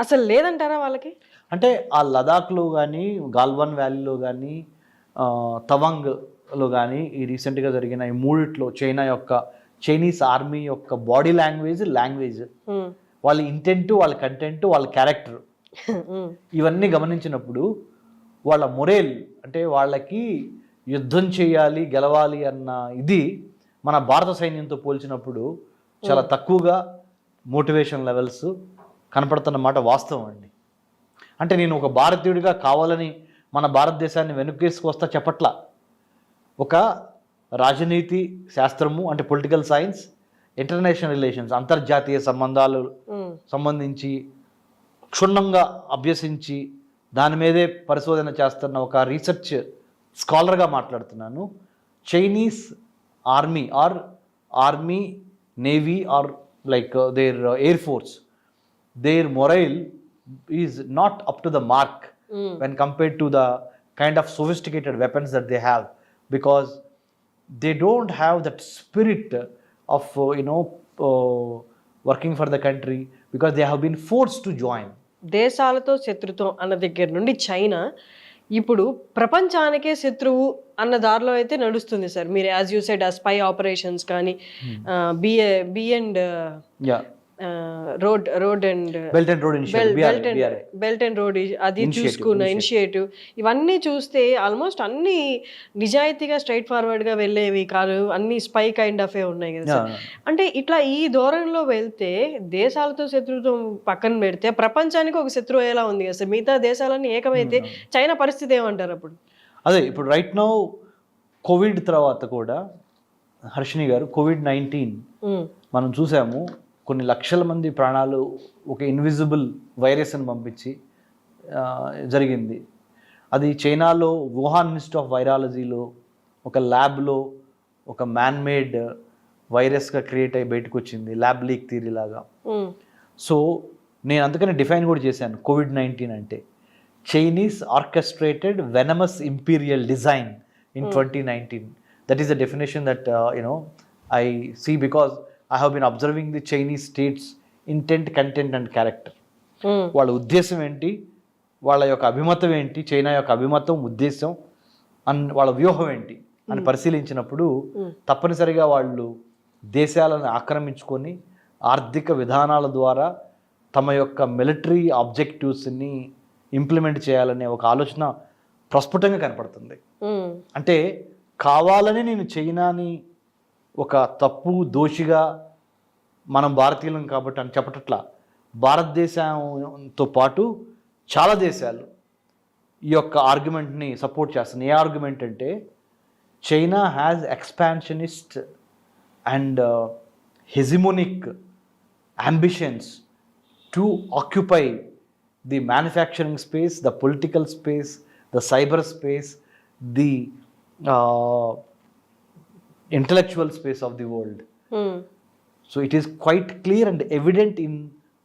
అసలు లేదంటారా వాళ్ళకి? అంటే ఆ లదాఖ్లో కానీ, గాల్వాన్ వ్యాలీలో కానీ, తవాంగ్ లో కానీ ఈ రీసెంట్గా జరిగిన ఈ మూడిట్లో చైనీస్ ఆర్మీ యొక్క బాడీ లాంగ్వేజ్ వాళ్ళ ఇంటెంట్, వాళ్ళ కంటెంట్, వాళ్ళ క్యారెక్టర్, ఇవన్నీ గమనించినప్పుడు వాళ్ళ మొరేల్, అంటే వాళ్ళకి యుద్ధం చేయాలి, గెలవాలి అన్న ఇది మన భారత సైన్యంతో పోల్చినప్పుడు చాలా తక్కువగా మోటివేషన్ లెవెల్స్ కనపడుతున్నమాట వాస్తవం అండి. అంటే నేను ఒక భారతీయుడిగా కావాలని మన భారతదేశాన్ని వెనుకేసుకొస్తా చెప్పట్లా. ఒక రాజనీతి శాస్త్రము అంటే పొలిటికల్ సైన్స్, ఇంటర్నేషనల్ రిలేషన్స్ అంతర్జాతీయ సంబంధాలు సంబంధించి క్షుణ్ణంగా అభ్యసించి దాని మీదే పరిశోధన చేస్తున్న ఒక రీసెర్చ్ స్కాలర్గా మాట్లాడుతున్నాను. Chinese army navy are like their air force, their morale is not up to the mark when compared to the kind of sophisticated weapons that they have, because they don't have that spirit of working for the country, because they have been forced to join. దేశాలతో శత్రుత్వం అన్న దగ్గర నుండి China ఇప్పుడు ప్రపంచానికే శత్రువు అన్న దారిలో అయితే నడుస్తుంది సార్. మీరు యాజ్ యూ సెడ్ ఆ స్పై ఆపరేషన్స్ కానీ B and road and belt and road అది చూసుకున్న ఇనిషియేటివ్, ఇవన్నీ చూస్తే ఆల్మోస్ట్ అన్ని నిజాయితీగా స్ట్రైట్ ఫార్వర్డ్ గా వెళ్ళేవి కాదు, అన్ని స్పై కైండ్ ఆఫ్ ఉన్నాయి కదా సార్. అంటే ఇట్లా ఈ ధోరణిలో వెళ్తే దేశాలతో శత్రుత్వం పక్కన పెడితే ప్రపంచానికి ఒక శత్రువు ఎలా ఉంది కదా సార్. మిగతా దేశాలన్నీ ఏకమైతే చైనా పరిస్థితి ఏమంటారు అప్పుడు? అదే ఇప్పుడు రైట్ నౌ కోవిడ్ తర్వాత కూడా హర్షిని గారు, COVID-19 మనం చూసాము, కొన్ని లక్షల మంది ప్రాణాలు ఒక ఇన్విజిబుల్ వైరస్ని పంపించి జరిగింది. అది చైనాలో వుహాన్ ఇన్స్టిట్యూట్ ఆఫ్ వైరాలజీలో ఒక ల్యాబ్లో ఒక మ్యాన్మేడ్ వైరస్గా క్రియేట్ అయ్యి బయటకు వచ్చింది, ల్యాబ్ లీక్ థియరీ లాగా. సో నేను అందుకని డిఫైన్ కూడా చేశాను COVID-19 అంటే Chinese orchestrated venomous imperial design in 2019. That is the definition that I see, because I have been observing the Chinese state's intent, content and character. వాళ్ళ ఉద్దేశం ఏంటి, వాళ్ళ యొక్క అభిమతం ఏంటి, చైనా యొక్క అభిమతం, ఉద్దేశం వాళ్ళ వ్యూహం ఏంటి అని పరిశీలించినప్పుడు తప్పనిసరిగా వాళ్ళు దేశాలను ఆక్రమించుకొని ఆర్థిక విధానాల ద్వారా తమ యొక్క మిలిటరీ ఆబ్జెక్టివ్స్ని ఇంప్లిమెంట్ చేయాలనే ఒక ఆలోచన ప్రస్ఫుటంగా కనపడుతుంది. అంటే కావాలని నేను చైనాని ఒక తప్పు దోషిగా మనం భారతీయులం కాబట్టి అని చెప్పట్లా. భారతదేశంతో పాటు చాలా దేశాలు ఈ యొక్క ఆర్గ్యుమెంట్ని సపోర్ట్ చేస్తున్నాయి. ఏ ఆర్గ్యుమెంట్ అంటే China has expansionist and hegemonic ambitions to occupy the manufacturing space, the political space, the cyber space, the intellectual space of the world. So it is quite clear and evident in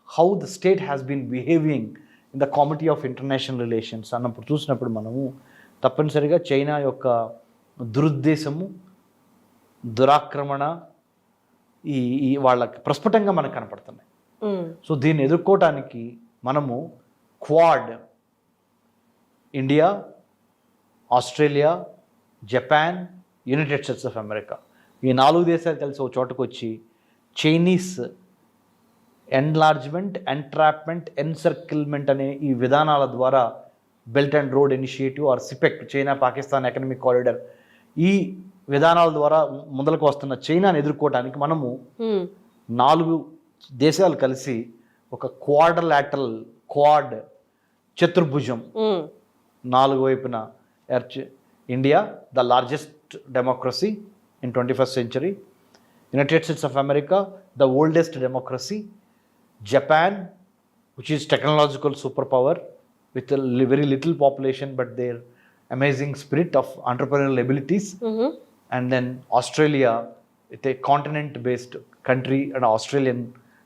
how the state has been behaving in the Committee of International Relations. అన్నప్పుడు చూసినప్పుడు మనము తప్పనిసరిగా China యొక్క దురుద్దేశము, దురాక్రమణ ఈ వాళ్ళకి ప్రస్ఫుటంగా మనకు కనపడుతున్నాయి. సో దీన్ని ఎదుర్కోవటానికి మనము quad, India, Australia, Japan, United states of America, ఈ 4 దేశాలు కలిసి ఒక చోటకు వచ్చి చైనీస్ ఎన్లార్జ్మెంట్, ఎంట్రాప్మెంట్, ఎన్సర్కిల్మెంట్ అనే ఈ విధానాల ద్వారా belt and road initiative or CPEC, China Pakistan economic corridor, ఈ విధానాల ద్వారా ముందలకు వస్తున్న చైనాను ఎదుర్కోవడానికి మనము 4 దేశాలు కలిసి ఒక క్వాడ్రిలాటరల్ చతుర్భుజం 4 వైపున India, the largest democracy in 21st century, United States of America, the oldest democracy, Japan, which is technological superpower with a very little population but their amazing spirit of entrepreneurial abilities, and then Australia, with a continent based country and Australian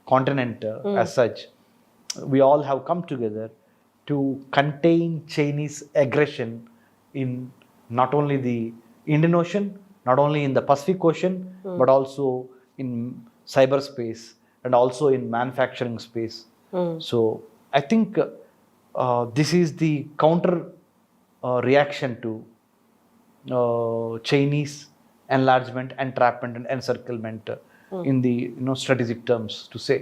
continent as such. We all have come together to contain Chinese aggression in not only the Indian Ocean, not only in the Pacific Ocean, but also in cyberspace and also in manufacturing space. So I think this is the counter reaction to Chinese enlargement, entrapment and encirclement in the strategic terms to say.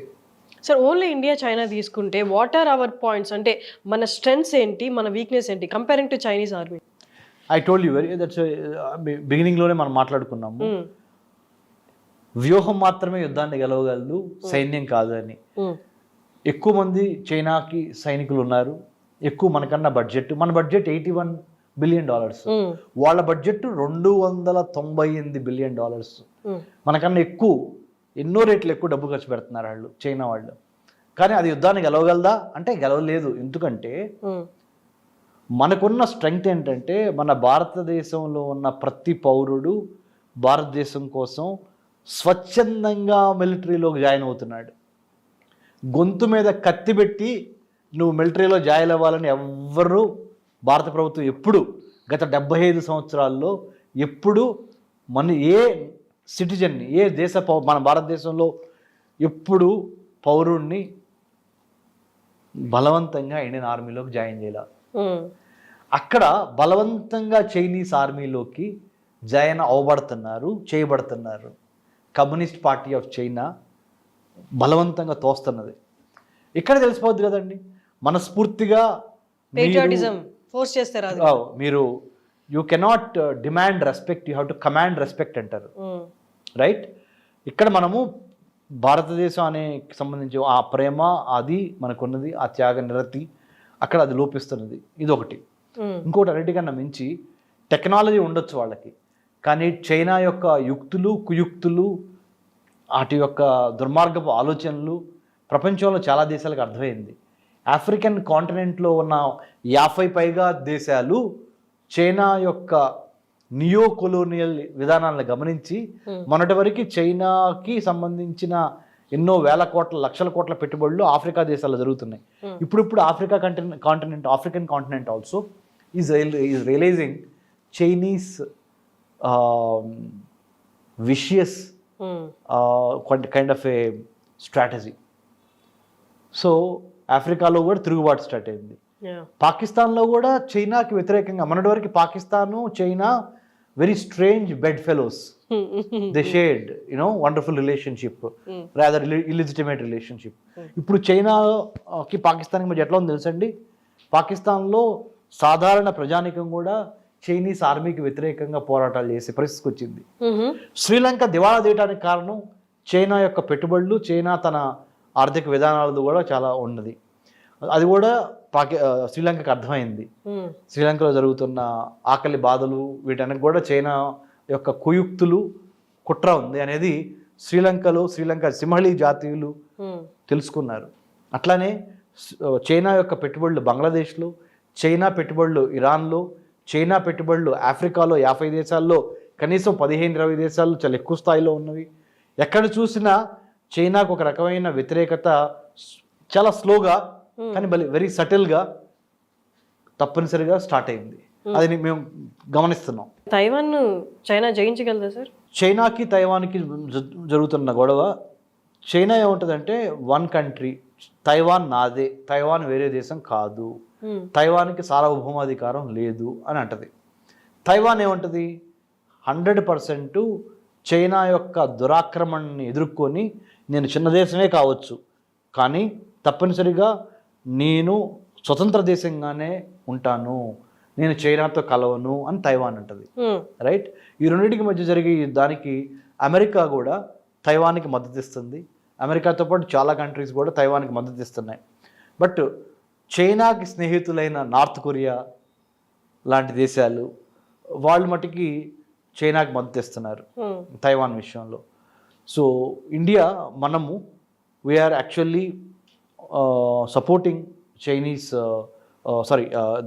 Sir only India China తీసుకుంటే what are our points, అంటే మన strengths ఏంటి, మన weakness ఏంటి comparing to Chinese army? I told you that's బిగినింగ్లోనే మనం మాట్లాడుకున్నాము, వ్యూహం మాత్రమే యుద్ధాన్ని గెలవగలదు, సైన్యం కాదు అని. ఎక్కువ మంది చైనాకి సైనికులు ఉన్నారు, ఎక్కువ మనకన్నా బడ్జెట్, మన బడ్జెట్ $81 బిలియన్, వాళ్ళ బడ్జెట్ $298 బిలియన్. మనకన్నా ఎక్కువ, ఎన్నో రేట్లు ఎక్కువ డబ్బు ఖర్చు పెడుతున్నారు వాళ్ళు, చైనా వాళ్ళు. కానీ అది యుద్ధాన్ని గెలవగలదా అంటే గెలవలేదు. ఎందుకంటే మనకున్న స్ట్రెంగ్త్ ఏంటంటే మన భారతదేశంలో ఉన్న ప్రతి పౌరుడు భారతదేశం కోసం స్వచ్ఛందంగా మిలిటరీలోకి జాయిన్ అవుతున్నాడు. గొంతు మీద కత్తి పెట్టి నువ్వు మిలిటరీలో జాయిన్ అవ్వాలని ఎవ్వరూ భారత ప్రభుత్వం ఎప్పుడు గత 75 సంవత్సరాల్లో ఎప్పుడు మన ఏ సిటిజన్ని, ఏ దేశ మన భారతదేశంలో ఎప్పుడు పౌరుణ్ణి బలవంతంగా ఇండియన్ ఆర్మీలోకి జాయిన్ చేయాలి. అక్కడ బలవంతంగా చైనీస్ ఆర్మీలోకి జాయిన్ చేయబడుతున్నారు. కమ్యూనిస్ట్ పార్టీ ఆఫ్ చైనా బలవంతంగా తోస్తున్నది. ఇక్కడ తెలిసిపోద్ది కదండి, మనస్ఫూర్తిగా ఫోర్స్ చేస్తారు. మీరు you cannot demand respect, you have to command respect అంటారు, రైట్? ఇక్కడ మనము భారతదేశం అనే సంబంధించి ఆ ప్రేమ, అది మనకున్నది, ఆ త్యాగ నిరతి అక్కడ అది లోపిస్తున్నది. ఇది ఒకటి. ఇంకోటి, అన్నిటికన్నా మించి టెక్నాలజీ ఉండొచ్చు వాళ్ళకి, కానీ చైనా యొక్క యుక్తులు, కుయుక్తులు, వాటి యొక్క దుర్మార్గపు ఆలోచనలు ప్రపంచంలో చాలా దేశాలకు అర్థమైంది. ఆఫ్రికన్ కాంటినెంట్లో ఉన్న 50 పైగా దేశాలు చైనా యొక్క నియో కొలోనియల్ విధానాలను గమనించి మొన్నటి వరకు చైనాకి సంబంధించిన ఎన్నో వేల కోట్ల, లక్షల కోట్ల పెట్టుబడులు ఆఫ్రికా దేశాల్లో జరుగుతున్నాయి. ఇప్పుడు African continent also is realising Chinese vicious kind of a strategy. So ఆఫ్రికాలో కూడా తిరుగుబాటు స్టార్ట్ అయింది. పాకిస్తాన్లో కూడా చైనాకి వ్యతిరేకంగా, మొన్నటి వరకు Pakistan China very strange bed fellows, they shared wonderful relationship, rather illegitimate relationship. ఇప్పుడు చైనాకి పాకిస్తాన్కి మధ్య ఎట్లా ఉంది తెలుసండి, పాకిస్తాన్లో సాధారణ ప్రజానికం కూడా చైనీస్ ఆర్మీకి వ్యతిరేకంగా పోరాటాలు చేసే పరిస్థితికి వచ్చింది. శ్రీలంక దివాళా తీయడానికి కారణం చైనా యొక్క పెట్టుబడులు, చైనా తన ఆర్థిక విధానాలది కూడా చాలా ఉన్నది. అది కూడా శ్రీలంకకు అర్థమైంది. శ్రీలంకలో జరుగుతున్న ఆకలి బాధలు, వీటనికి కూడా చైనా యొక్క కుయుక్తులు, కుట్ర ఉంది అనేది శ్రీలంక సింహళీ జాతీయులు తెలుసుకున్నారు. అట్లానే చైనా యొక్క పెట్టుబడులు బంగ్లాదేశ్లో, చైనా పెట్టుబడులు ఇరాన్లో, చైనా పెట్టుబడులు ఆఫ్రికాలో 50 దేశాల్లో, కనీసం 15-20 దేశాల్లో చాలా ఎక్కువ స్థాయిలో ఉన్నవి. ఎక్కడ చూసినా చైనాకు ఒక రకమైన వ్యతిరేకత చాలా స్లోగా కానీ వెరీ సటిల్గా తప్పనిసరిగా స్టార్ట్ అయింది. అది మేము గమనిస్తున్నాం. తైవాన్ చైనా జయించగలదా సార్? చైనాకి తైవాన్కి జరుగుతున్న గొడవ, చైనా ఏముంటుందంటే వన్ కంట్రీ, తైవాన్ నాదే, తైవాన్ వేరే దేశం కాదు, తైవాన్కి సార్వభౌమాధికారం లేదు అని అంటది. తైవాన్ ఏమంటది, 100% చైనా యొక్క దురాక్రమణని ఎదుర్కొని నేను చిన్న దేశమే కావచ్చు కానీ తప్పనిసరిగా నేను స్వతంత్ర దేశంగానే ఉంటాను, నేను చైనాతో కలవను అని తైవాన్ అంటది, రైట్? ఈ రెండింటికి మధ్య జరిగే దానికి అమెరికా కూడా తైవాన్కి మద్దతు ఇస్తుంది. అమెరికాతో పాటు చాలా కంట్రీస్ కూడా తైవాన్కి మద్దతు ఇస్తున్నాయి. బట్ చైనాకి స్నేహితులైన నార్త్ కొరియా లాంటి దేశాలు వాళ్ళు మటుకి చైనాకి మద్దతు ఇస్తున్నారు తైవాన్ విషయంలో. సో ఇండియా, మనము we are actually supporting Chinese,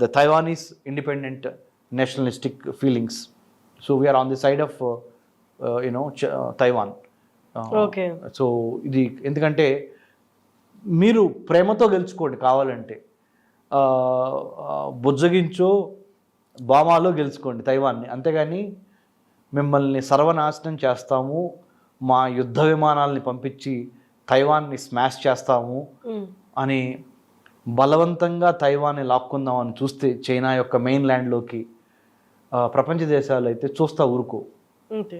the Taiwanese independent nationalistic feelings. So we are on the side of, Taiwan. Okay. So ఇది ఎందుకంటే మీరు ప్రేమతో గెలుచుకోండి కావాలంటే, బుజ్జగించో బామాలో గెలుచుకోండి తైవాన్ని, అంతేగాని మిమ్మల్ని సర్వనాశనం చేస్తాము, మా యుద్ధ విమానాలని పంపించి తైవాన్ని స్మాష్ చేస్తాము అని బలవంతంగా తైవాన్ని లాక్కుందామని చూస్తే చైనా యొక్క మెయిన్ ల్యాండ్లోకి ప్రపంచ దేశాలు అయితే చూస్తా ఊరుకో. అంతే.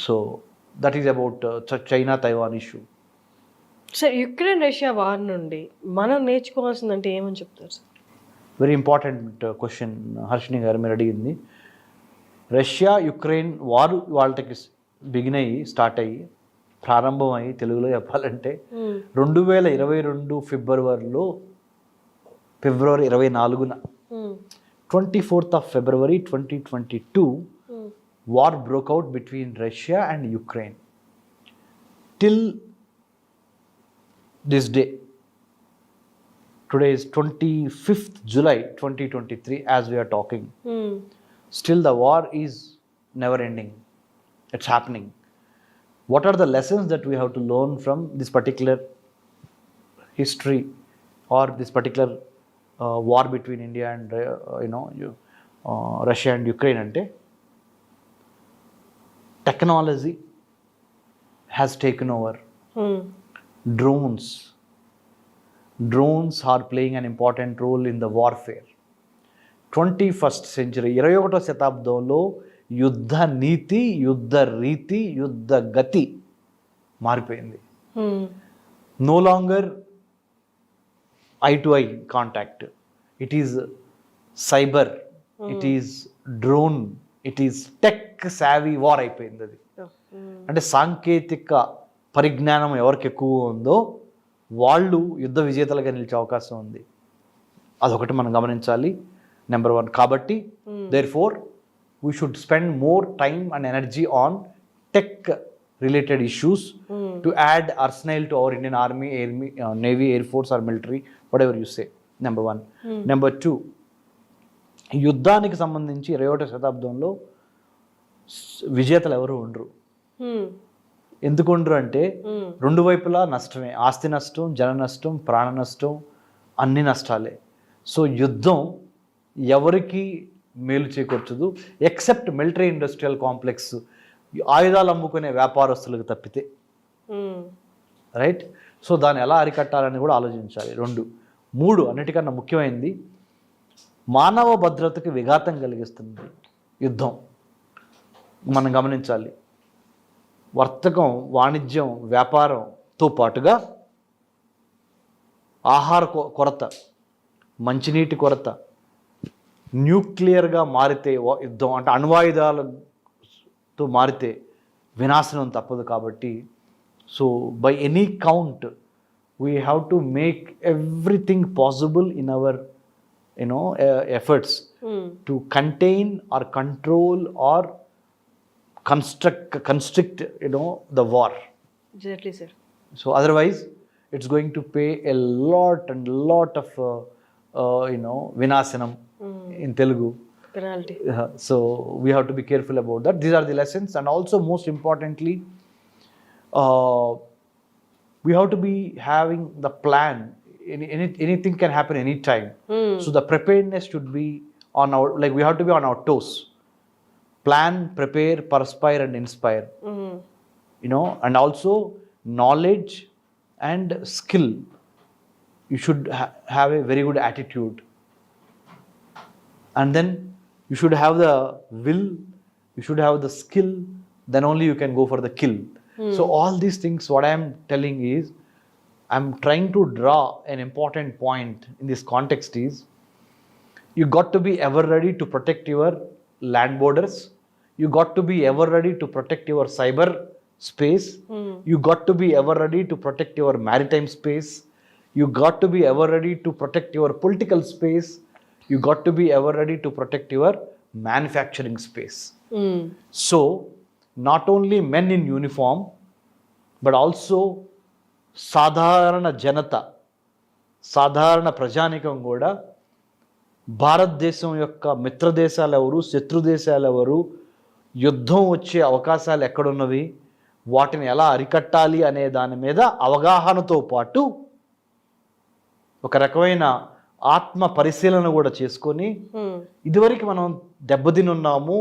So that is about China Taiwan issue. Sir Ukraine Russia war నుండి మనం నేర్చుకోవాల్సిందంటే ఏమని చెప్తారు sir? Very important question Harshini గారు మీరు అడిగింది. రష్యా యుక్రెయిన్ వారు వాళ్ళకి స్టార్ట్ అయ్యి ప్రారంభం అయ్యి తెలుగులో చెప్పాలంటే 2022 ఫిబ్రవరి 24న 24th of February 2022 war broke out between Russia and Ukraine. Till this day, today is 25th July 2023 as we are talking. Still the war is never ending. It's happening. What are the lessons that we have to learn from this particular history or this particular war between India and Russia and Ukraine? Ante technology has taken over. Drones are playing an important role in the warfare. 21st century 21వ శతాబ్దంలో యుద్ధ నీతి, యుద్ధ రీతి, యుద్ధ గతి మారిపోయింది. No longer eye to eye contact, it is cyber, it is drone, it is tech savvy war అయిపోయింది అది. అంటే సాంకేతిక పరిజ్ఞానం ఎవరికి ఎక్కువ ఉందో వాళ్ళు యుద్ధ విజేతలుగా నిలిచే అవకాశం ఉంది. అదొకటి మనం గమనించాలి, నెంబర్ 1. కాబట్టి therefore we should spend more time and energy on tech related issues to add arsenal to our Indian Army, Navy, Air Force or military, whatever you say. Number 1. Number 2, యుద్ధానికి సంబంధించి 21వ శతాబ్దంలో విజేతలు ఎవరు ఉండరు. ఎందుకు ఉండరు అంటే రెండు వైపులా నష్టమే, ఆస్తి నష్టం, జన నష్టం, ప్రాణ నష్టం, అన్ని నష్టాలే. సో యుద్ధం ఎవరికి మేలు చేకూర్చదు ఎక్సెప్ట్ మిలిటరీ ఇండస్ట్రియల్ కాంప్లెక్స్, ఆయుధాలు అమ్ముకునే వ్యాపారస్తులకు తప్పితే. రైట్? సో దాన్ని ఎలా అరికట్టాలని కూడా ఆలోచించాలి. 2. 3 అన్నిటికన్నా ముఖ్యమైనది, మానవ భద్రతకు విఘాతం కలిగిస్తుంది యుద్ధం. మనం గమనించాలి, వర్తకం, వాణిజ్యం, వ్యాపారంతో పాటుగా ఆహార కొరత, మంచినీటి కొరత, న్యూక్లియర్గా మారితే యుద్ధం అంటే అణ్వాయుధాలతో మారితే వినాశనం తప్పదు. కాబట్టి so by any count we have to make everything possible in our efforts to contain or control or constrict the war. Exactly, sir. So otherwise it's going to pay a lot of vinasanam in Telugu, penalty. So we have to be careful about that. These are the lessons. And also most importantly, we have to be having the plan. Anything can happen anytime. So the preparedness should be on our, like we have to be on our toes. Plan, prepare, perspire and inspire. And also knowledge and skill. You should have a very good attitude. And then you should have the will, you should have the skill, then only you can go for the kill. So all these things, what I am telling is, I am trying to draw an important point in this context is, you got to be ever ready to protect your land borders. You got to be ever ready to protect your cyber space. You got to be ever ready to protect your maritime space. You got to be ever ready to protect your political space. You got to be ever ready to protect your manufacturing space. So not only men in uniform, but also సాధారణ జనత, సాధారణ ప్రజానికం కూడా భారతదేశం యొక్క మిత్ర దేశాలు ఎవరు, శత్రు దేశాలు ఎవరు, యుద్ధం వచ్చే అవకాశాలు ఎక్కడున్నవి, వాటిని ఎలా అరికట్టాలి అనే దాని మీద అవగాహనతో పాటు ఒక రకమైన ఆత్మ పరిశీలన కూడా చేసుకొని, ఇదివరకు మనం దెబ్బతిని ఉన్నాము,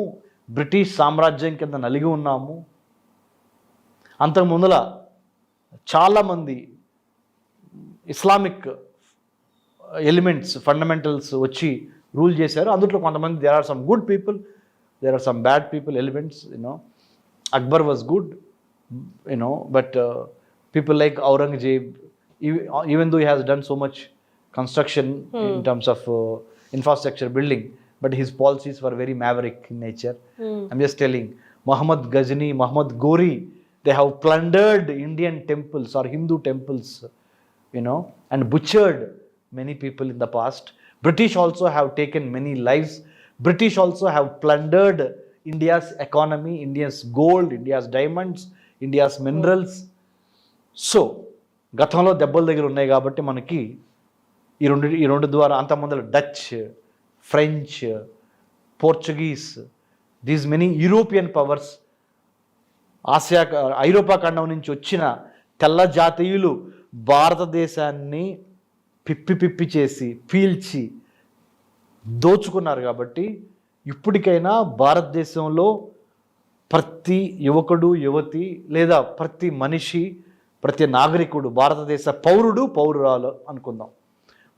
బ్రిటిష్ సామ్రాజ్యం కింద నలిగి ఉన్నాము, అంతకు ముందల చాలామంది ఇస్లామిక్ ఎలిమెంట్స్, ఫండమెంటల్స్ వచ్చి రూల్ చేశారు. అందులో కొంతమంది there are some good people there are some bad people, elements, Akbar was good, but people like Aurangzeb, even though he has done so much construction in terms of infrastructure building, but his policies were very maverick in nature. I'm just telling, Muhammad Ghazni, Muhammad Ghori, they have plundered Indian temples or Hindu temples, and butchered many people in the past. British also have taken many lives. British also have plundered India's economy, India's gold, India's diamonds, India's minerals. So గతంలో దెబ్బల దగ్గర ఉన్నాయి కాబట్టి మనకి ఈ రెండు ద్వారా అంతమంది Dutch, French, Portuguese, these many European powers, ఐరోపా ఖండం నుంచి వచ్చిన తెల్ల జాతీయులు భారతదేశాన్ని పిప్పి చేసి పీల్చి దోచుకున్నారు. కాబట్టి ఇప్పటికైనా భారతదేశంలో ప్రతి యువకుడు, యువతి లేదా ప్రతి మనిషి, ప్రతి నాగరికుడు, భారతదేశ పౌరురాలు అనుకుందాం.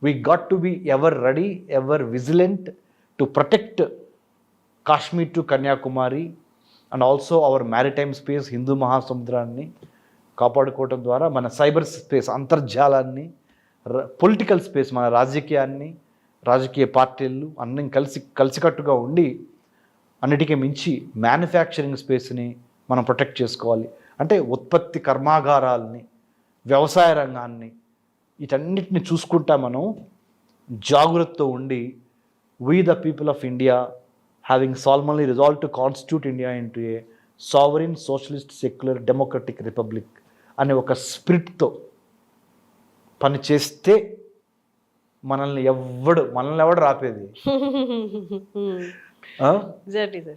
We got to be ever ready, ever vigilant to protect Kashmir to Kanyakumari and also our maritime space, హిందూ మహాసముద్రాన్ని కాపాడుకోవటం ద్వారా మన సైబర్ స్పేస్, అంతర్జాలాన్ని, పొలిటికల్ స్పేస్, మన రాజకీయాన్ని, రాజకీయ పార్టీలు అన్నీ కలిసికట్టుగా ఉండి అన్నిటికీ మించి మ్యానుఫ్యాక్చరింగ్ స్పేస్ని మనం ప్రొటెక్ట్ చేసుకోవాలి. అంటే ఉత్పత్తి కర్మాగారాలని, వ్యవసాయ రంగాన్ని, వీటన్నిటిని చూసుకుంటా మనం జాగ్రత్తతో ఉండి we the people of India having solemnly resolved to constitute India into a sovereign, socialist, secular, democratic republic అనే ఒక స్పిరిట్తో పని చేస్తే మనల్ని ఎవడు రాపేది? Exactly, sir.